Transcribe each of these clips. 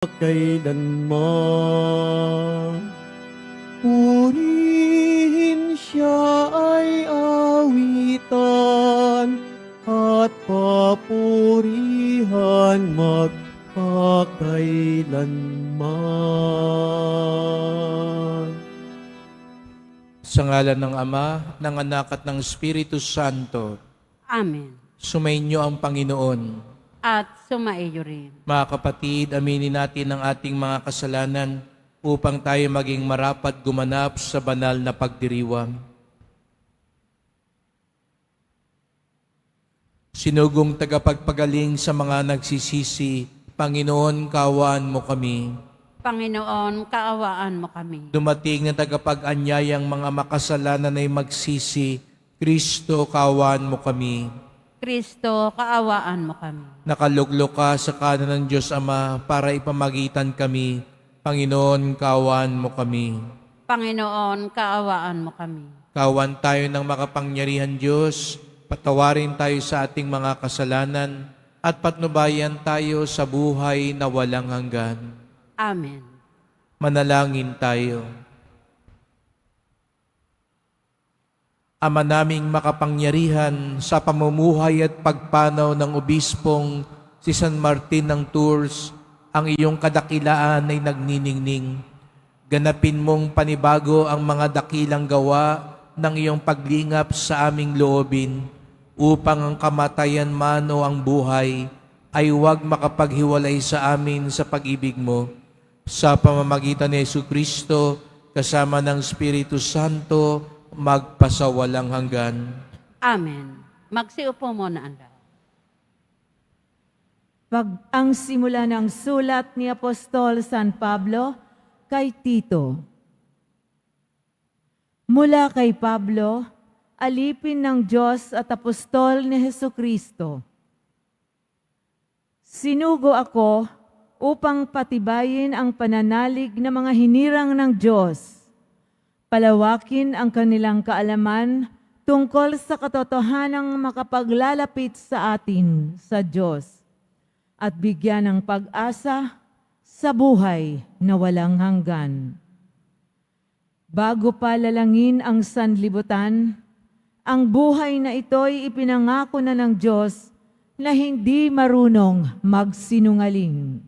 kailanman. Purihin siya ay awitan at papurihan magpakailanman. Sa ngalan ng Ama, ng Anak at ng Espiritu Santo, Amen. sumainyo ang Panginoon. At sumaiyo rin. Mga kapatid, aminin natin ang ating mga kasalanan upang tayo maging marapat gumanap sa banal na pagdiriwang. Sinugong tagapagpagaling sa mga nagsisisi, Panginoon, kaawaan mo kami. Panginoon, kaawaan mo kami. Dumating na tagapag-anyayang mga makasalanan ay magsisi, Kristo, kaawaan mo kami. Kristo, kaawaan mo kami. Nakaluglok ka sa kanan ng Diyos Ama para ipamagitan kami. Panginoon, kaawaan mo kami. Panginoon, kaawaan mo kami. Kaawaan tayo ng makapangyarihan Diyos, patawarin tayo sa ating mga kasalanan, at patnubayan tayo sa buhay na walang hanggan. Amen. Manalangin tayo. Ama naming makapangyarihan, sa pamumuhay at pagpanaw ng obispong si San Martin ng Tours, ang iyong kadakilaan ay nagniningning. Ganapin mong panibago ang mga dakilang gawa ng iyong paglingap sa aming loobin, upang ang kamatayan man o ang buhay ay huwag makapaghiwalay sa amin sa pag-ibig mo. Sa pamamagitan ni Jesucristo, kasama ng Espiritu Santo, magpasawalang hanggan. Amen. Magsiupo muna ang lahat. Ang simula ng sulat ni Apostol San Pablo kay Tito. Mula kay Pablo, alipin ng Diyos at Apostol ni Jesucristo. Sinugo ako upang patibayin ang pananalig ng mga hinirang ng Diyos, palawakin ang kanilang kaalaman tungkol sa katotohanang makapaglalapit sa atin, sa Diyos, at bigyan ng pag-asa sa buhay na walang hanggan. Bago pa lalangin ang sanlibutan, ang buhay na ito'y ipinangako na ng Diyos na hindi marunong magsinungaling.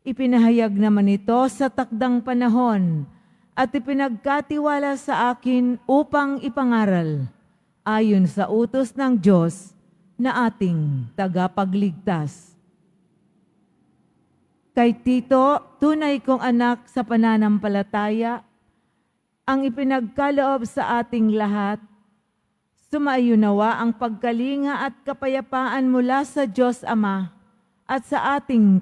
Ipinahayag naman ito sa takdang panahon at ipinagkatiwala sa akin upang ipangaral ayon sa utos ng Diyos na ating tagapagligtas. Kay Tito, tunay kong anak sa pananampalataya, ang ipinagkaloob sa ating lahat, sumaiyo nawa ang pagkalinga at kapayapaan mula sa Diyos Ama at sa ating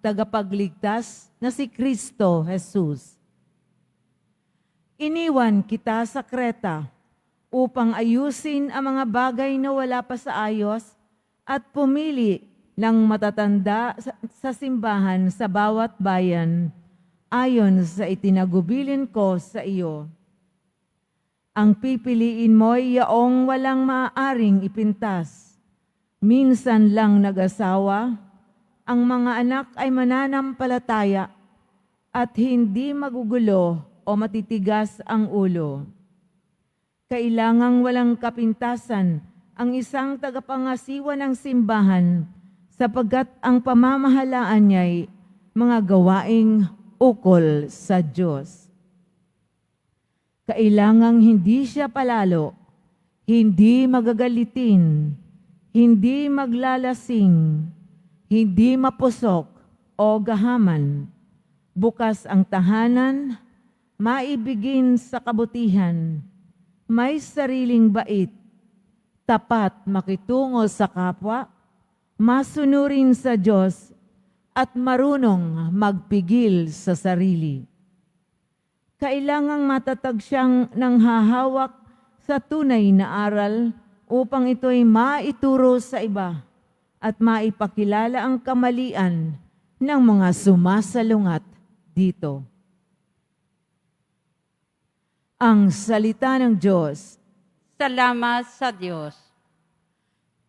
tagapagligtas na si Kristo Jesus. Iniwan kita sa Kreta upang ayusin ang mga bagay na wala pa sa ayos at pumili ng matatanda sa simbahan sa bawat bayan ayon sa itinagubilin ko sa iyo. Ang pipiliin mo'y yaong walang maaaring ipintas. Minsan lang nag-asawa, ang mga anak ay mananampalataya at hindi magugulo o matitigas ang ulo. Kailangang walang kapintasan ang isang tagapangasiwa ng simbahan sapagkat ang pamamahalaan niya'y mga gawaing ukol sa Diyos. Kailangang hindi siya palalo, hindi magagalitin, hindi maglalasing, hindi mapusok o gahaman. Bukas ang tahanan, maibigin sa kabutihan, may sariling bait, tapat makitungo sa kapwa, masunurin sa Diyos, at marunong magpigil sa sarili. Kailangang matatag siyang nanghahawak sa tunay na aral upang ito'y maituro sa iba at maipakilala ang kamalian ng mga sumasalungat dito. Ang salita ng Diyos. Salamat sa Diyos.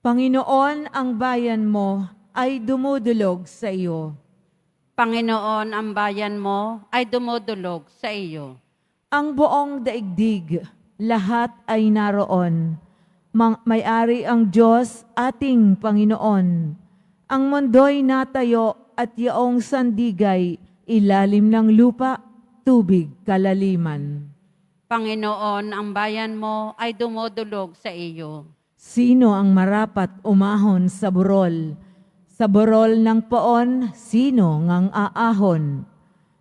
Panginoon, ang bayan mo ay dumudulog sa iyo. Panginoon, ang bayan mo ay dumudulog sa iyo. Ang buong daigdig, lahat ay naroon. May-ari ang Diyos, ating Panginoon. Ang mundo'y natayo at yaong sandigay, ilalim ng lupa, tubig kalaliman. Panginoon, ang bayan mo ay dumudulog sa iyo. Sino ang marapat umahon sa burol? Sa burol ng poon, sino ngang aahon?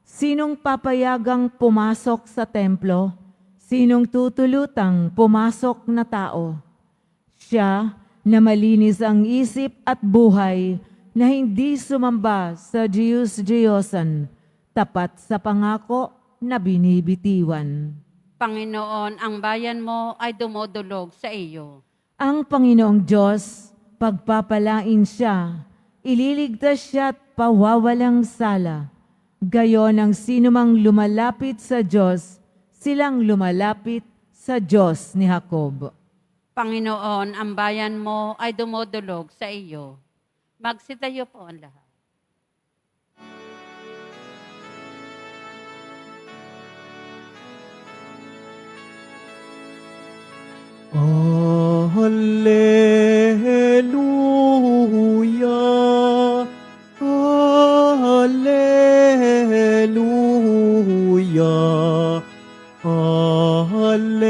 Sinong papayagang pumasok sa templo? Sinong tutulutang pumasok na tao? Siya na malinis ang isip at buhay, na hindi sumamba sa Diyos-Diyosan, tapat sa pangako na binibitiwan. Panginoon, ang bayan mo ay dumudulog sa iyo. Ang Panginoong Diyos, pagpapalain siya, ililigtas siya at pawawalang sala. Gayon ang sinumang lumalapit sa Diyos, silang lumalapit sa Diyos ni Jacob. Panginoon, ang bayan mo ay dumudulog sa iyo. Magsitayo po ang lahat. Hallelujah, Hallelujah, Hallelujah,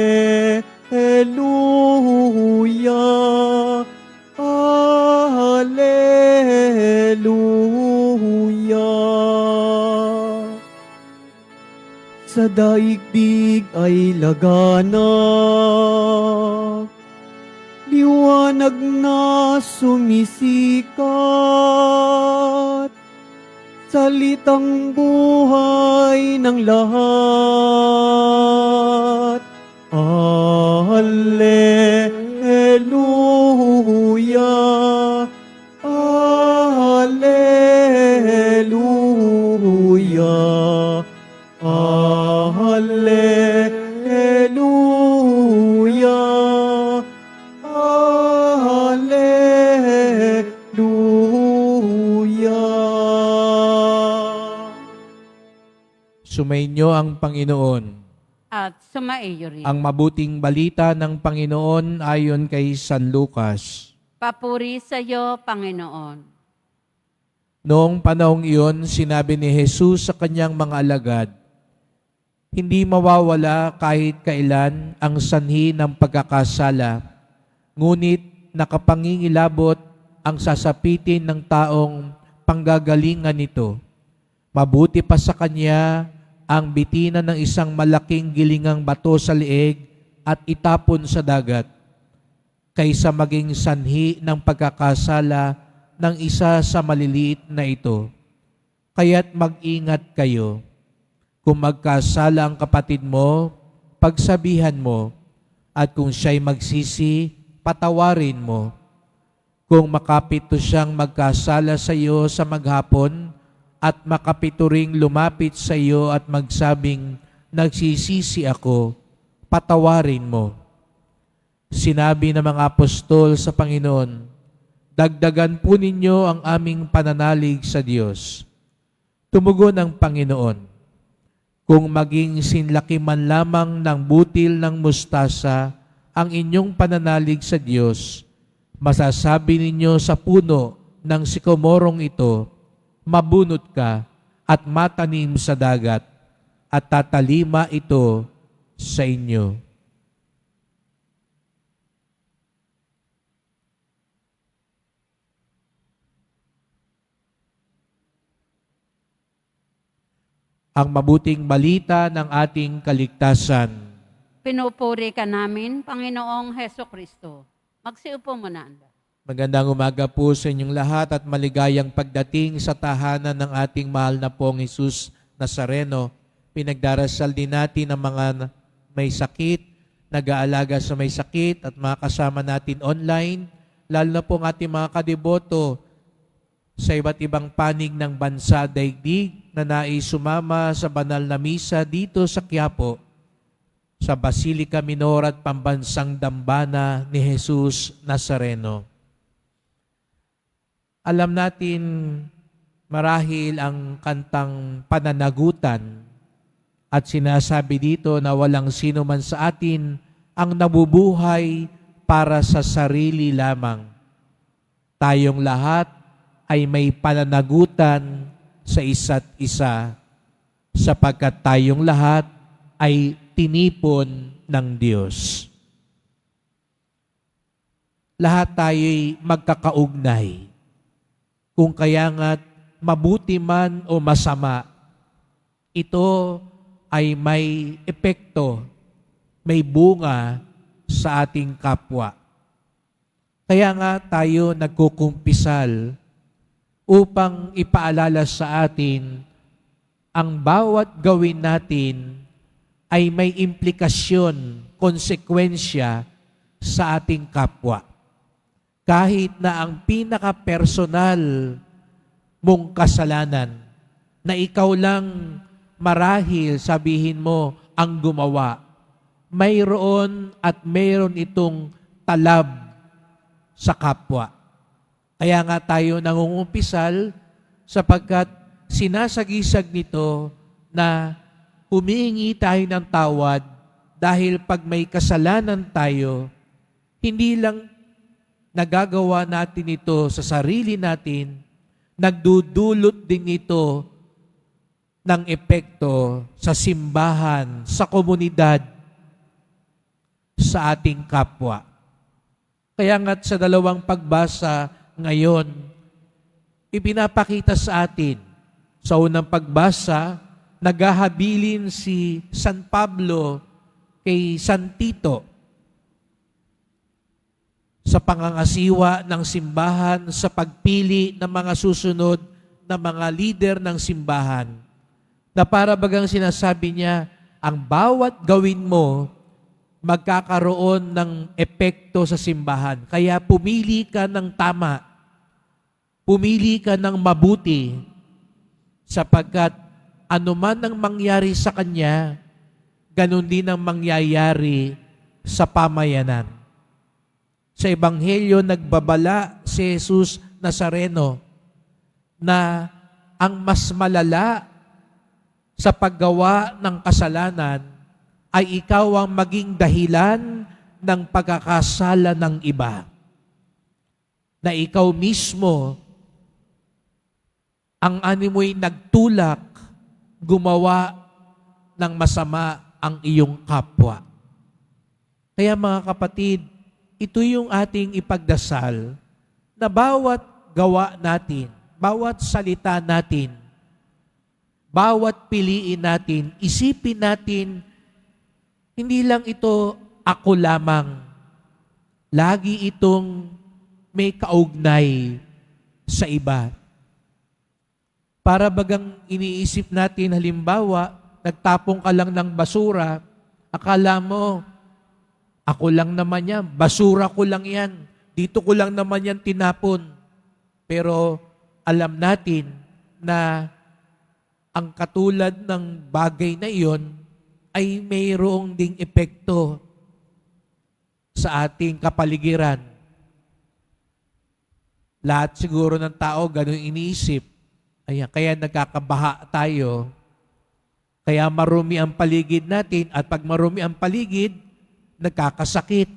Hallelujah. Sa daigdig ay laganap, liwanag na sumisikat, salitang buhay ng lahat. Alleluia, Alleluia, Alleluia, Alleluia. Sumainyo ang Panginoon. At sumaiyo rin. Ang mabuting balita ng Panginoon ayon kay San Lucas. Papuri sa iyo, Panginoon. Noong panahong iyon, sinabi ni Jesus sa kanyang mga alagad, hindi mawawala kahit kailan ang sanhi ng pagkakasala, ngunit nakapangingilabot ang sasapitin ng taong panggagalingan nito. Mabuti pa sa kanya ang bitinan ng isang malaking gilingang bato sa leeg at itapon sa dagat, kaysa maging sanhi ng pagkakasala ng isa sa maliliit na ito. Kaya't mag-ingat kayo. Kung magkasala ang kapatid mo, pagsabihan mo, at kung siya'y magsisi, patawarin mo. Kung makapito siyang magkasala sa iyo sa maghapon, at makapito ring lumapit sa iyo at magsabing, nagsisisi ako, patawarin mo. Sinabi ng mga apostol sa Panginoon, dagdagan po ninyo ang aming pananalig sa Diyos. Tumugon ang Panginoon, kung maging sinlaki man lamang ng butil ng mustasa ang inyong pananalig sa Diyos, masasabi ninyo sa puno ng sikomorong ito, mabunot ka at matanim sa dagat, at tatalima ito sa inyo. Ang mabuting balita ng ating kaligtasan. Pinupuri ka namin, Panginoong Heso Kristo. Magsiupo muna ang lahat. Magandang umaga po sa inyong lahat at maligayang pagdating sa tahanan ng ating mahal na pong Jesus Nazareno. Pinagdarasal din natin ang mga may sakit, nag-aalaga sa may sakit at mga kasama natin online, lalo na po ang ating mga kadeboto sa iba't ibang panig ng bansa daigdig na nais sumama sa banal na misa dito sa Quiapo, sa Basilica Minor at Pambansang Dambana ni Jesus Nazareno. Alam natin Marahil ang kantang pananagutan at sinasabi dito na walang sino man sa atin ang nabubuhay para sa sarili lamang. Tayong lahat ay may pananagutan sa isa't isa sapagkat tayong lahat ay tinipon ng Diyos. Lahat tayo'y magkakaugnay. Kung kaya nga't mabuti man o masama, ito ay may epekto, may bunga sa ating kapwa. Kaya nga tayo nagkukumpisal upang ipaalala sa atin ang bawat gawin natin ay may implikasyon, konsekwensya sa ating kapwa. Kahit na ang pinaka-personal mong kasalanan na ikaw lang marahil sabihin mo ang gumawa, mayroon at mayroon itong talab sa kapwa. Kaya nga tayo nangungumpisal sapagkat sinasagisag nito na humihingi tayo ng tawad dahil pag may kasalanan tayo, hindi lang nagagawa natin ito sa sarili natin, nagdudulot din ito ng epekto sa simbahan, sa komunidad, sa ating kapwa. Kaya nga't sa dalawang pagbasa ngayon, ipinapakita sa atin, sa unang pagbasa, naghahabilin si San Pablo kay San Tito sa pangangasiwa ng simbahan, sa pagpili ng mga susunod na mga leader ng simbahan, na para bagang sinasabi niya, ang bawat gawin mo, magkakaroon ng epekto sa simbahan. Kaya pumili ka ng tama, pumili ka ng mabuti, sapagkat anuman ang mangyari sa kanya, ganun din ang mangyayari sa pamayanan. Sa Ebanghelyo, nagbabala si Jesus Nazareno na ang mas malala sa paggawa ng kasalanan ay ikaw ang maging dahilan ng pagkakasala ng iba. Na ikaw mismo ang animoy nagtulak gumawa ng masama ang iyong kapwa. Kaya mga kapatid, ito yung ating ipagdasal na bawat gawa natin, bawat salita natin, bawat piliin natin, isipin natin, hindi lang ito ako lamang. Lagi itong may kaugnay sa iba. Para bagang iniisip natin, halimbawa, nagtapong ka lang ng basura, akala mo, ako lang naman yan, basura ko lang yan, dito ko lang naman yan tinapon. Pero alam natin na ang katulad ng bagay na iyon ay mayroong ding epekto sa ating kapaligiran. Lahat siguro ng tao ganun iniisip. Ayan, kaya nagkakabaha tayo. Kaya marumi ang paligid natin at pag marumi ang paligid, nagkakasakit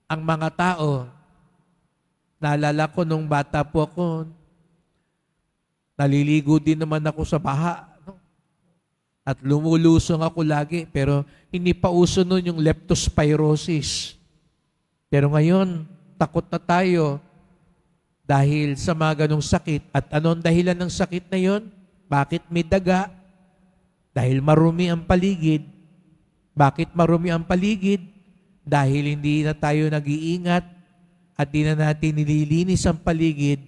ang mga tao. Naalala ko nung bata po ako, naliligo din naman ako sa baha. No? At lumulusong ako lagi, pero hindi pa uso nun yung leptospirosis. Pero ngayon, takot na tayo dahil sa mga ganong sakit. At anong dahilan ng sakit na yon? Bakit may daga? Dahil marumi ang paligid. Bakit marumi ang paligid? Dahil hindi na tayo nag-iingat at di na natin nililinis ang paligid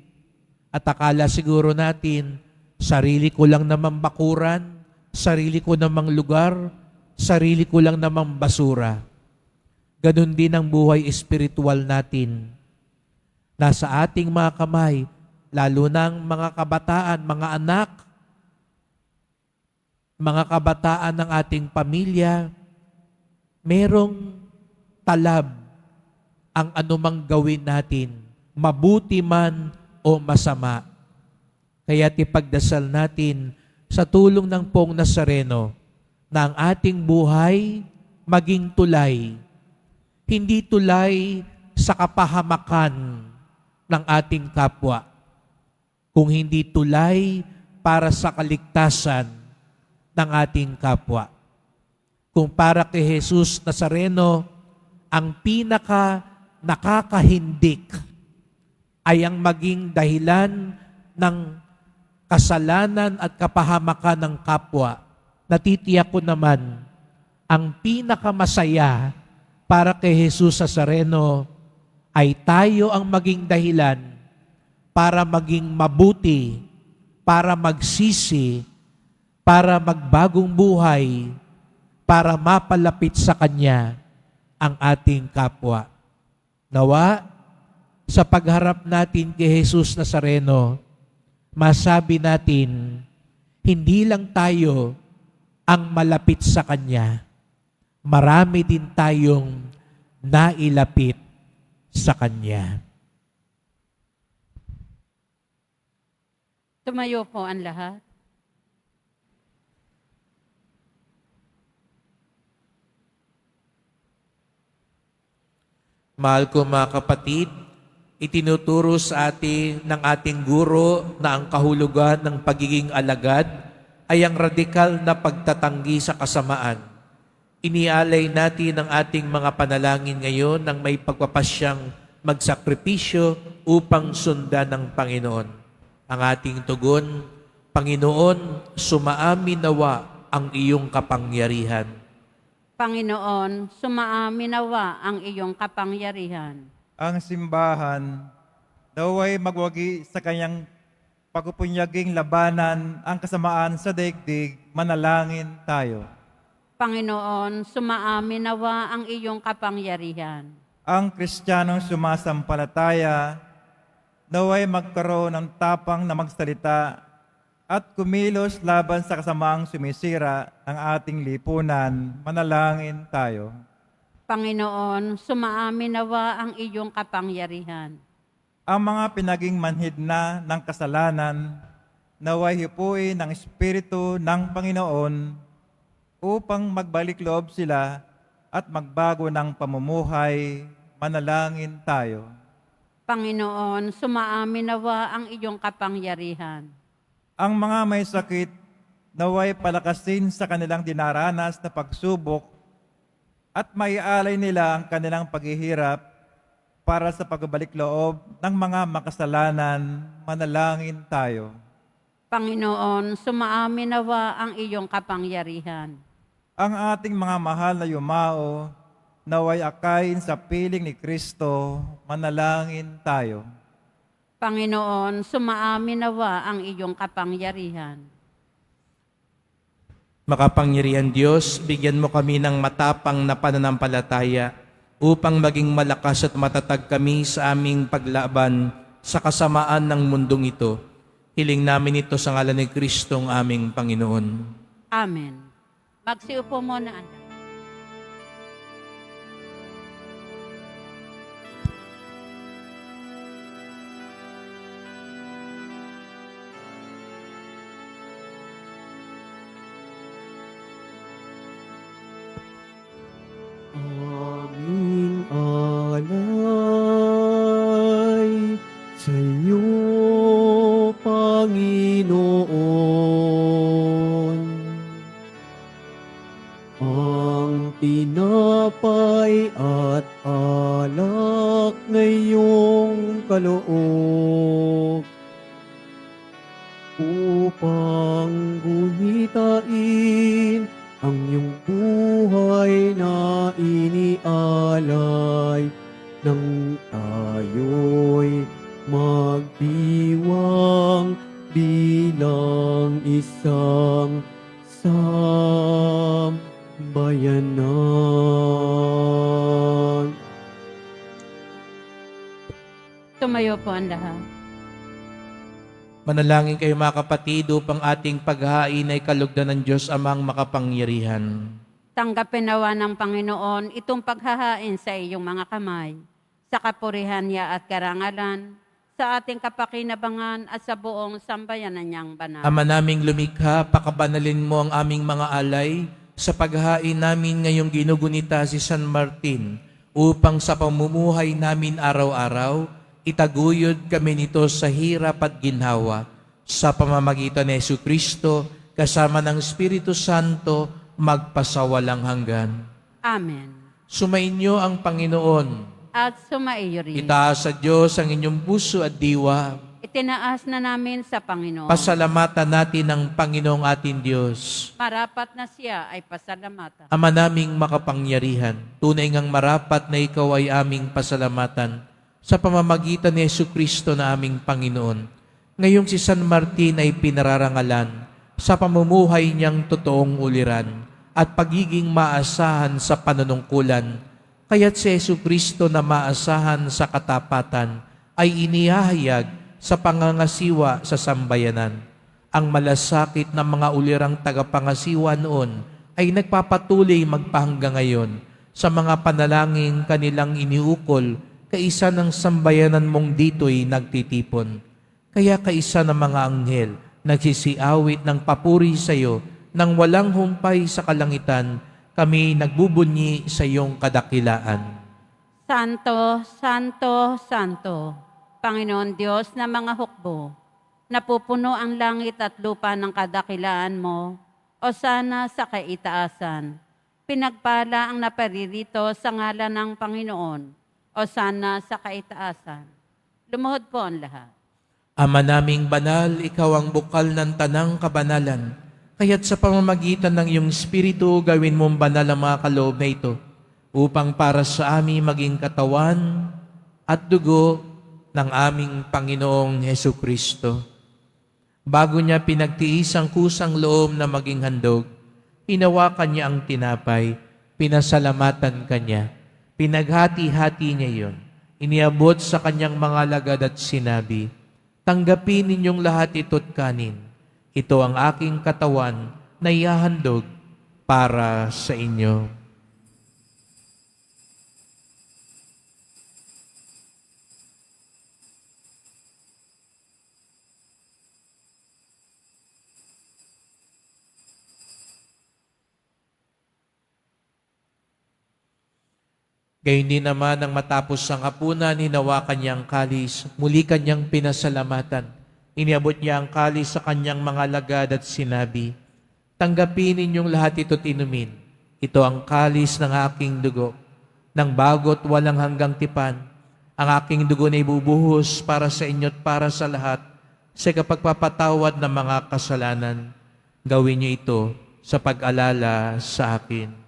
at akala siguro natin, sarili ko lang namang bakuran, sarili ko namang lugar, sarili ko lang namang basura. Ganon din ang buhay espiritual natin. Nasa ating mga kamay, lalo ng mga kabataan, mga anak, mga kabataan ng ating pamilya, merong talab ang anumang gawin natin, mabuti man o masama. Kaya't ipagdasal natin sa tulong ng Poong Nazareno na ang ating buhay maging tulay. Hindi tulay sa kapahamakan ng ating kapwa, kung hindi tulay para sa kaligtasan ng ating kapwa. Kung para kay Jesus Nazareno, ang pinaka nakakahindik ay ang maging dahilan ng kasalanan at kapahamakan ng kapwa, natitiyak ko naman, ang pinakamasaya para kay Jesus Nazareno ay tayo ang maging dahilan para maging mabuti, para magsisi, para magbagong buhay, para mapalapit sa Kanya ang ating kapwa. Nawa, sa pagharap natin kay Jesus Nazareno, masabi natin, hindi lang tayo ang malapit sa Kanya, marami din tayong nailapit sa Kanya. Tumayo po ang lahat. Mahal ko mga kapatid, itinuturo sa atin ng ating guro na ang kahulugan ng pagiging alagad ay ang radikal na pagtatanggi sa kasamaan. Inialay natin ang ating mga panalangin ngayon ng may pagpapasyang magsakripisyo upang sundan ng Panginoon. Ang ating tugon, Panginoon, sumaamin nawa ang iyong kapangyarihan. Panginoon, sumaamin nawa ang iyong kapangyarihan. Ang simbahan naway magwagi sa kanyang pagpupunyaging labanan ang kasamaan sa daigdig, manalangin tayo. Panginoon, sumaamin nawa ang iyong kapangyarihan. Ang Kristiyanong sumasampalataya naway magkaroon ng tapang na magsalita at kumilos laban sa kasamaang sumisira ng ating lipunan, manalangin tayo. Panginoon, sumaamin nawa ang iyong kapangyarihan. Ang mga pinaging manhid na ng kasalanan, naway hipuin ng Espiritu ng Panginoon upang magbalik loob sila at magbago ng pamumuhay, manalangin tayo. Panginoon, sumaamin nawa ang iyong kapangyarihan. Ang mga may sakit, naway palakasin sa kanilang dinaranas na pagsubok at maialay nila ang kanilang paghihirap para sa pagbalik loob ng mga makasalanan, manalangin tayo. Panginoon, sumaamin nawa ang iyong kapangyarihan. Ang ating mga mahal na yumao, naway akayin sa piling ni Kristo, manalangin tayo. Panginoon, sumaamin nawa ang iyong kapangyarihan. Makapangyarihan Diyos, bigyan mo kami ng matapang na pananampalataya upang maging malakas at matatag kami sa aming paglaban sa kasamaan ng mundong ito. Hiling namin ito sa ngalan ni Kristong aming Panginoon. Amen. Magsiupo muna, anak. Aming alay sa iyo, Panginoon. Ang tinapay at alak na iyong kaloob upang guhitain ang iyong buhay na inialay nang tayo'y magdiwang bilang isang sambayanan. Tumayo po ang lahat. Manalangin kayo mga kapatid upang ating paghahain ay kalugdan ng Diyos amang makapangyarihan. Tanggapin nawa ng Panginoon itong paghahain sa iyong mga kamay, sa kapurihan niya at karangalan, sa ating kapakinabangan at sa buong sambayanan niyang banal. Ama naming lumikha, pakabanalin mo ang aming mga alay sa paghahain namin ngayong ginugunita si San Martin upang sa pamumuhay namin araw-araw, itaguyod kami nito sa hirap at ginhawa. Sa pamamagitan ni Jesucristo, kasama ng Espiritu Santo, magpasawalang hanggan. Amen. Sumainyo ang Panginoon. At sumaiyo rin. Itaas sa Diyos ang inyong puso at diwa. Itinaas na namin sa Panginoon. Pasalamatan natin ang Panginoong ating Diyos. Marapat na siya ay pasalamatan. Ama naming makapangyarihan, tunay ngang marapat na ikaw ay aming pasalamatan sa pamamagitan ni Jesucristo na aming Panginoon. Ngayong si San Martin ay pinararangalan sa pamumuhay niyang totoong uliran at pagiging maasahan sa panunungkulan. Kaya't si Jesucristo na maasahan sa katapatan ay inihahayag sa pangangasiwa sa sambayanan. Ang malasakit ng mga ulirang tagapangasiwa noon ay nagpapatuloy magpahanggang ngayon sa mga panalangin kanilang iniukol kaisa ng sambayanan mong dito'y nagtitipon. Kaya kaisa ng mga anghel nagsisiawit ng papuri sa iyo nang walang humpay sa kalangitan, kami nagbubunyi sa iyong kadakilaan. Santo, Santo, Santo, Panginoon Diyos na mga hukbo, napupuno ang langit at lupa ng kadakilaan mo, o sana sa kaitaasan. Pinagpala ang naparirito sa ngalan ng Panginoon, o sana sa kaitaasan. Lumuhod po ang lahat. Ama naming banal, ikaw ang bukal ng tanang kabanalan. Kaya't sa pamamagitan ng iyong Espiritu, gawin mong banal ang mga kaloob na ito, upang para sa amin maging katawan at dugo ng aming Panginoong Hesukristo. Bago niya pinagtiis ang kusang loob na maging handog, hinawakan niya ang tinapay, pinasalamatan kanya, pinaghati-hati niya iyon, iniabot sa kanyang mga lagad at sinabi, "Tanggapin ninyong lahat ito't kanin. Ito ang aking katawan na ihahandog para sa inyo." Gayon din naman nang matapos ang hapunan, hinawakan niya ang kalis, muli kanyang pinasalamatan. Iniabot niya ang kalis sa kanyang mga lagad at sinabi, "Tanggapin ninyong lahat ito't inumin. Ito ang kalis ng aking dugo, ng bago't walang hanggang tipan. Ang aking dugo na ibubuhos para sa inyo't para sa lahat sa kapagpapatawad ng mga kasalanan. Gawin niyo ito sa pag-alala sa akin."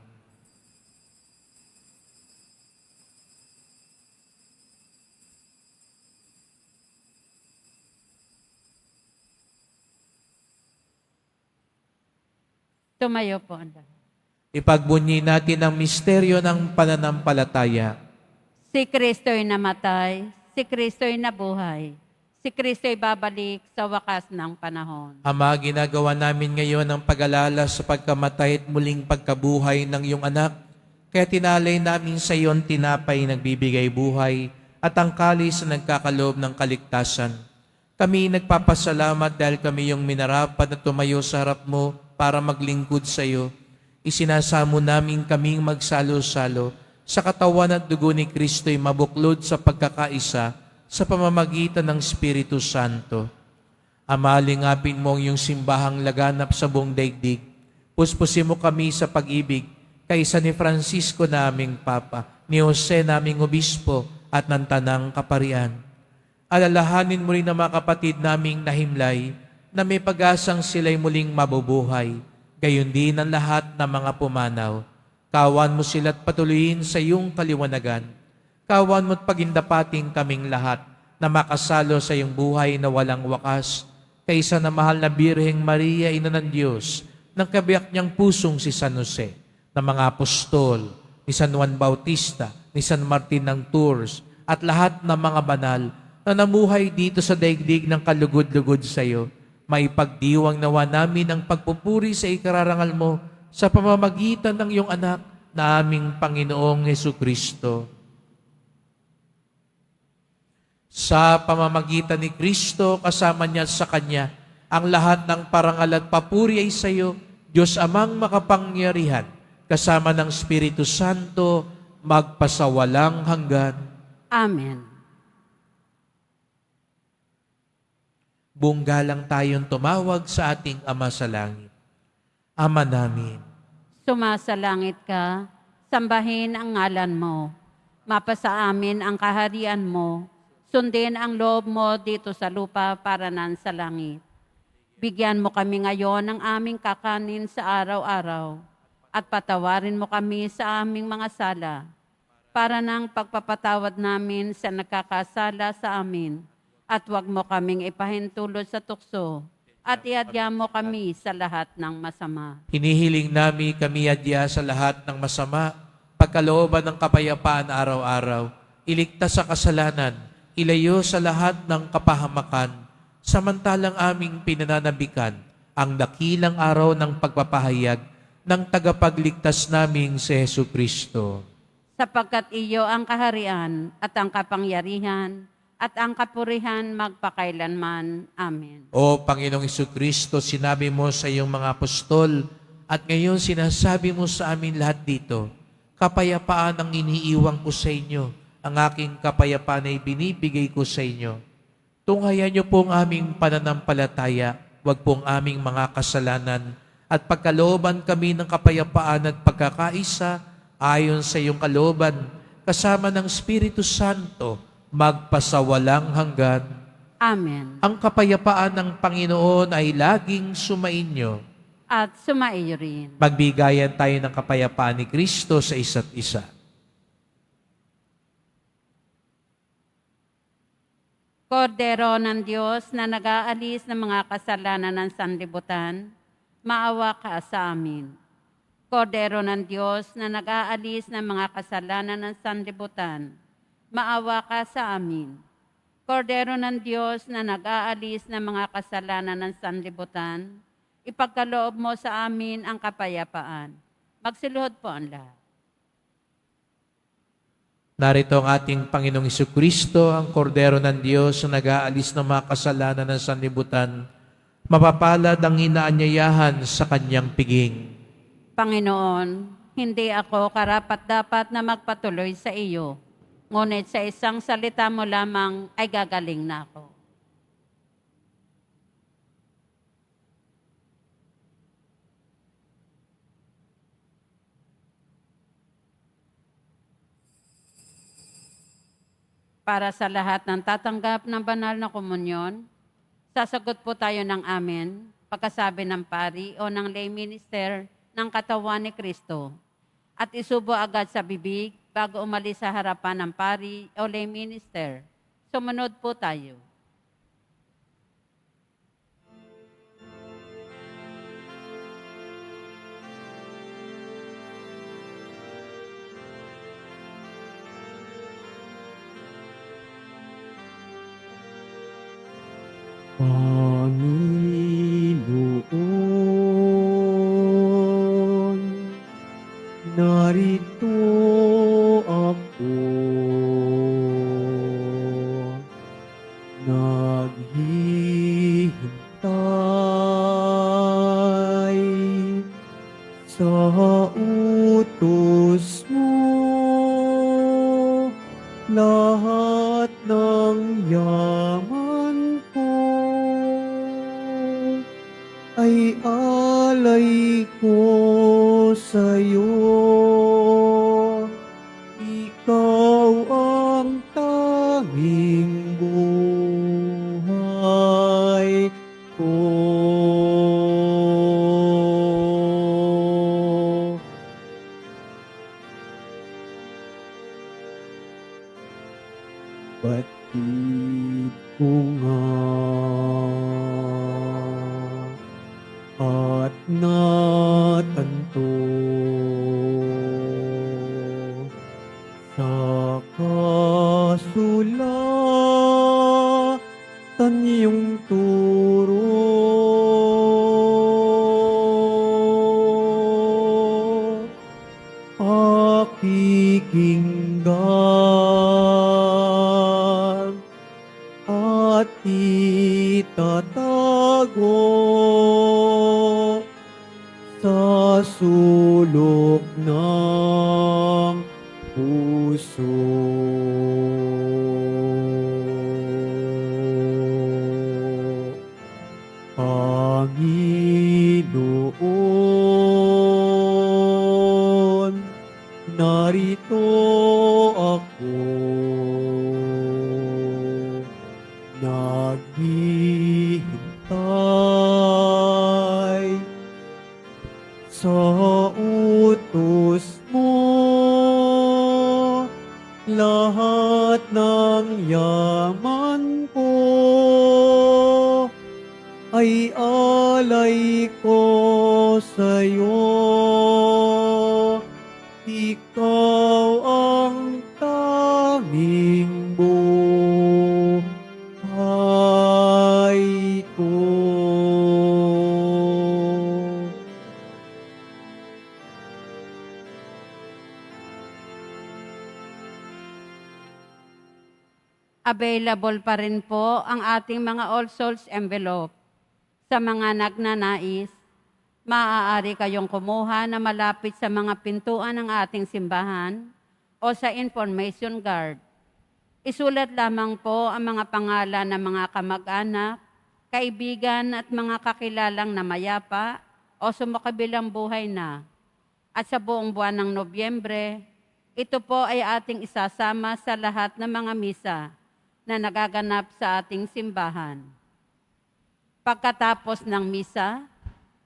Tumayo po ang lahat. Ipagbunyi natin ang misteryo ng pananampalataya. Si Kristo'y namatay, si Kristo'y nabuhay, si Kristo'y babalik sa wakas ng panahon. Ama, ginagawa namin ngayon ang pag-alala sa pagkamatay at muling pagkabuhay ng iyong anak. Kaya tinalay namin sa iyon tinapay nagbibigay buhay at ang kalis na nagkakaloob ng kaligtasan. Kami nagpapasalamat dahil kami yung minarapat na tumayo sa harap mo para maglingkod sa iyo. Isinasamo namin kaming magsalo-salo sa katawan at dugo ni Kristo'y mabuklod sa pagkakaisa sa pamamagitan ng Espiritu Santo. Ama, lingapin mo ang iyong simbahang laganap sa buong daigdig. Puspusin mo kami sa pag-ibig kaysa ni Francisco naming Papa, ni Jose naming Obispo at ng Tanang Kaparian. Alalahanin mo rin ang mga kapatid naming nahimlay na may pag-asang sila'y muling mabubuhay, gayon din ang lahat ng mga pumanaw. Kawan mo sila't patuloyin sa iyong kaliwanagan. Kawan mo't pagindapating kaming lahat na makasalo sa iyong buhay na walang wakas, kaysa na mahal na Birheng Maria, Ina ng Diyos, ng kabiyak niyang pusong si San Jose, ng mga apostol, ni San Juan Bautista, ni San Martin ng Tours, at lahat ng mga banal na namuhay dito sa daigdig ng kalugod-lugod sa iyo. Maipagdiwang nawa namin ang pagpupuri sa ikararangal mo sa pamamagitan ng iyong anak na aming Panginoong Hesukristo. Sa pamamagitan ni Kristo, kasama niya sa Kanya, ang lahat ng parangal at papuri ay sa iyo, Diyos Amang makapangyarihan, kasama ng Espiritu Santo, magpasawalang hanggan. Amen. Buong galang tayong tumawag sa ating Ama sa Langit. Ama namin, Sumasalangit ka, sambahin ang ngalan mo. Mapasa amin ang kaharian mo. Sundin ang loob mo dito sa lupa para nan sa langit. Bigyan mo kami ngayon ng aming kakanin sa araw-araw at patawarin mo kami sa aming mga sala para ng pagpapatawad namin sa nagkakasala sa amin at huwag mo kaming ipahintulot sa tukso at iadya mo kami sa lahat ng masama. hinihiling namin kami adya sa lahat ng masama, pagkalooban ng kapayapaan araw-araw, iligtas sa kasalanan, ilayo sa lahat ng kapahamakan, samantalang aming pinananabikan ang dakilang araw ng pagpapahayag ng tagapagligtas naming si Hesu Kristo. Sapagkat iyo ang kaharian at ang kapangyarihan at ang kapurihan magpakailanman. Amen. O Panginoong Kristo, sinabi mo sa iyong mga apostol at ngayon sinasabi mo sa amin lahat dito, kapayapaan ang iniiwan ko sa inyo, ang aking kapayapaan ay binibigay ko sa inyo. Tunghayan niyo po ang aming pananampalataya, wag pong aming mga kasalanan, at pagkalooban kami ng kapayapaan at pagkakaisa ayon sa iyong kalooban, kasama ng Espiritu Santo, magpasawalang hanggan. Amen. Ang kapayapaan ng Panginoon ay laging sumainyo. At sumaiyo rin. Magbigayan tayo ng kapayapaan ni Kristo sa isa't isa. Kordero ng Diyos na nag-aalis ng mga kasalanan ng sanlibutan, maawa ka sa amin. Kordero ng Diyos na nag-aalis ng mga kasalanan ng sanlibutan, maawa ka sa amin. Kordero ng Diyos na nag-aalis ng mga kasalanan ng sanlibutan, ipagkaloob mo sa amin ang kapayapaan. Magsiluhod po ang lahat. Narito ang ating Panginoong Kristo, ang kordero ng Diyos na nag-aalis ng mga kasalanan ng sanlibutan. Mapapalad ang inaanyayahan sa kanyang piging. Panginoon, hindi ako karapat-dapat na magpatuloy sa iyo, ngunit sa isang salita mo lamang ay gagaling na ako. Para sa lahat ng tatanggap ng banal na komunyon, sasagot po tayo ng amen, pagkasabi ng pari o ng lay minister ng katawan ni Kristo, at isubo agad sa bibig bago umalis sa harapan ng pari o lay minister. Sumunod po tayo. Panginoon, narito ako, naghihintay sa utos mo, lahat ng yaman ko ay alay ko sa'yo. Ikaw ang tanging buhay ko. Batid ko nga at natanto sa kasulatan iyong turo. Pakikinggan sulok ng puso. Panginoon, narito ako, naghihintay sa utos mo. Lahat ng yaman ko ay alay ko sa'yo. Ikaw ang tanging buhay ko. Available pa rin po ang ating mga All Souls envelope. Sa mga nagnanais, maaari kayong kumuha na malapit sa mga pintuan ng ating simbahan o sa information guard. Isulat lamang po ang mga pangalan ng mga kamag-anak, kaibigan at mga kakilalang na mayapa o sumakabilang buhay na. At sa buong buwan ng Nobyembre, ito po ay ating isasama sa lahat ng mga misa na nagaganap sa ating simbahan. Pagkatapos ng misa,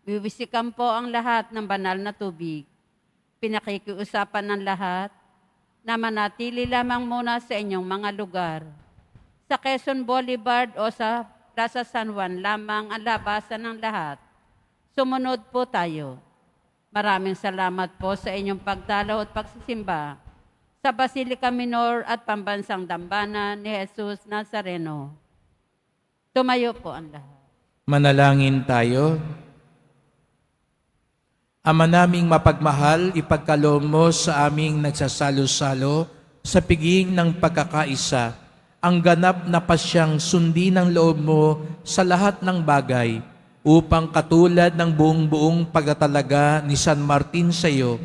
wiwisikan po ang lahat ng banal na tubig. Pinakikiusapan ng lahat na manatili lamang muna sa inyong mga lugar. Sa Quezon Boulevard o sa Plaza San Juan lamang ang labasan ng lahat. Sumunod po tayo. Maraming salamat po sa inyong pagdalaw at pagsisimba sa Basilica Minor at Pambansang Dambana ni Jesus Nazareno. Tumayo po ang lahat. Manalangin tayo. Ama naming mapagmahal, ipagkaloob mo sa aming nagsasalo-salo sa piging ng pagkakaisa ang ganap na pasyang sundin ng loob mo sa lahat ng bagay upang katulad ng buong pagtatalaga ni San Martin sa iyo,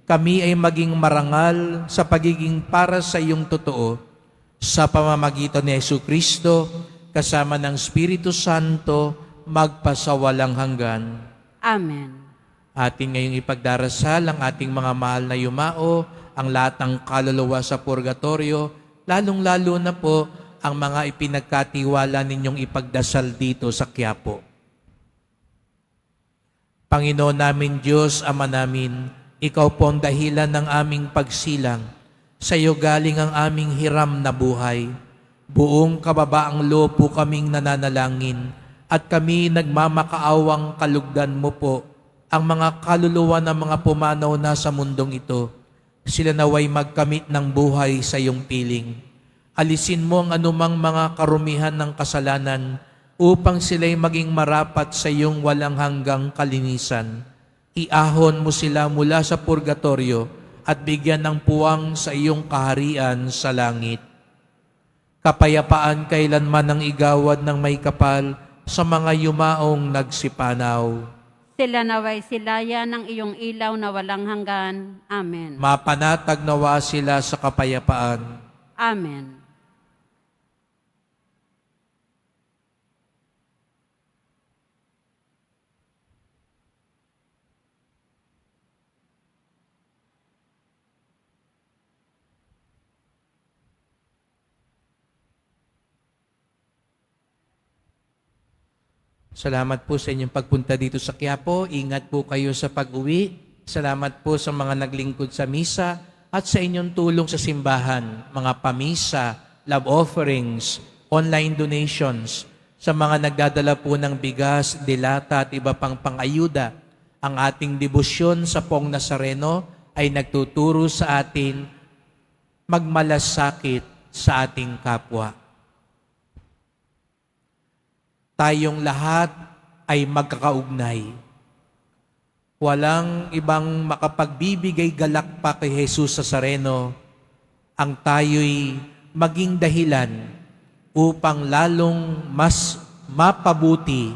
kami ay maging marangal sa pagiging para sa iyong totoo sa pamamagitan ni Jesucristo kasama ng Espiritu Santo magpasawalang hanggan. Amen. Atin ngayong ipagdarasal ang ating mga mahal na yumao, ang lahat ng kaluluwa sa purgatorio, lalong-lalo na po ang mga ipinagkatiwala ninyong ipagdasal dito sa Quiapo. Panginoon namin Diyos, Ama namin, Ikaw po ang dahilan ng aming pagsilang. Sa iyo galing ang aming hiram na buhay. Buong kababaang loob po kaming nananalangin at kami nagmamakaawang kalugdan mo po ang mga kaluluwa ng mga pumanaw na sa mundong ito. Sila naway magkamit ng buhay sa iyong piling. Alisin mo ang anumang mga karumihan ng kasalanan upang sila'y maging marapat sa iyong walang hanggang kalinisan. Iahon mo sila mula sa purgatorio at bigyan ng puwang sa iyong kaharian sa langit. Kapayapaan kailanman ang igawad ng may kapal sa mga yumaong nagsipanaw. Sila naway silaya ng iyong ilaw na walang hanggan. Amen. Mapanatag nawa sila sa kapayapaan. Amen. Salamat po sa inyong pagpunta dito sa Quiapo. Ingat po kayo sa pag-uwi. Salamat po sa mga naglingkod sa misa at sa inyong tulong sa simbahan, mga pamisa, love offerings, online donations, sa mga nagdadala po ng bigas, dilata at iba pang pangayuda. Ang ating debosyon sa Poong Nazareno ay nagtuturo sa atin magmalasakit sa ating kapwa. Tayong lahat ay magkakaugnay. Walang ibang makapagbibigay galak pa kay Jesus Nazareno ang tayo'y maging dahilan upang lalong mas mapabuti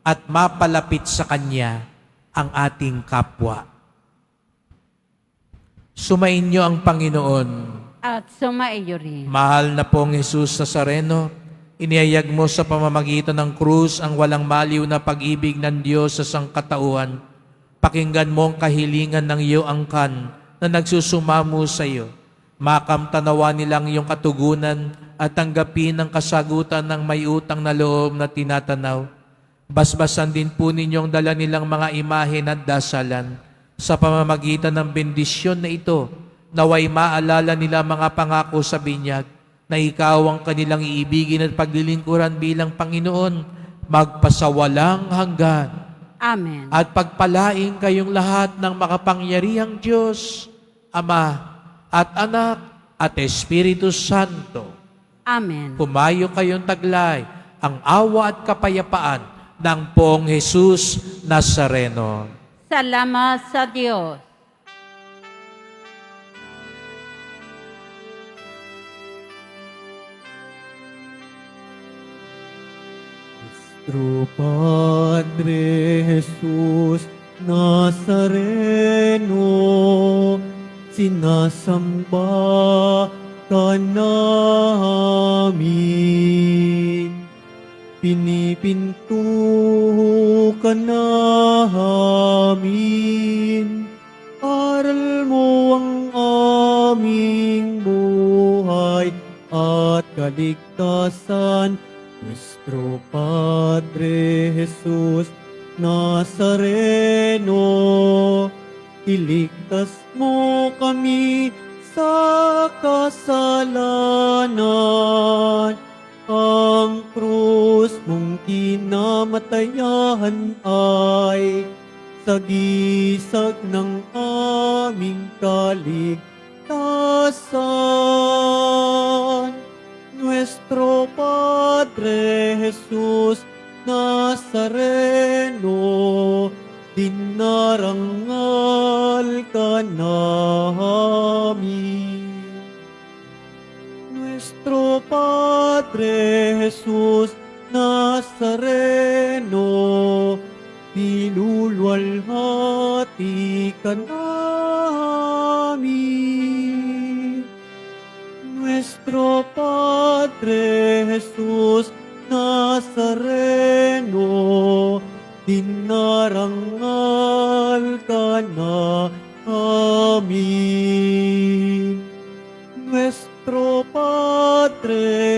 at mapalapit sa Kanya ang ating kapwa. Sumainyo ang Panginoon. At sumaiyo rin. Mahal na pong Jesus Nazareno, inihayag mo sa pamamagitan ng krus ang walang maliw na pag-ibig ng Diyos sa sangkatauhan. Pakinggan mo ang kahilingan ng iyong angkan na nagsusumamo sa iyo. Makamtanawa nilang iyong katugunan at tanggapin ang kasagutan ng may utang na loob na tinatanaw. Basbasan din po ninyong dala nilang mga imahe at dasalan. Sa pamamagitan ng bendisyon na ito, naway maalala nila mga pangako sa binyag na ikaw ang kanilang iibigin at paglilingkuran bilang Panginoon, magpasawalang hanggan. Amen. At pagpalain kayong lahat ng makapangyarihang Diyos, Ama at Anak at Espiritu Santo. Amen. Pumayo kayong taglay ang awa at kapayapaan ng Pong Jesus Nazareno. Salamat sa Diyos. Nuestro Padre Jesús Nazareno, sinasamba ka namin. Pinipinto ka namin. Aral mo ang aming buhay at kaligtasan. Nuestro Padre Jesús Nazareno, iligtas mo kami sa kasalanan. Ang krus mong kinamatayan ay sagisag ng aming kaligtasan. Nuestro Padre Jesús Nazareno, dinarangal ka namin. Nuestro Padre Jesús Nazareno, pinulwalhati ka namin. Nuestro Padre Jesús Nazareno, dinarangal ka namin. Nuestro Padre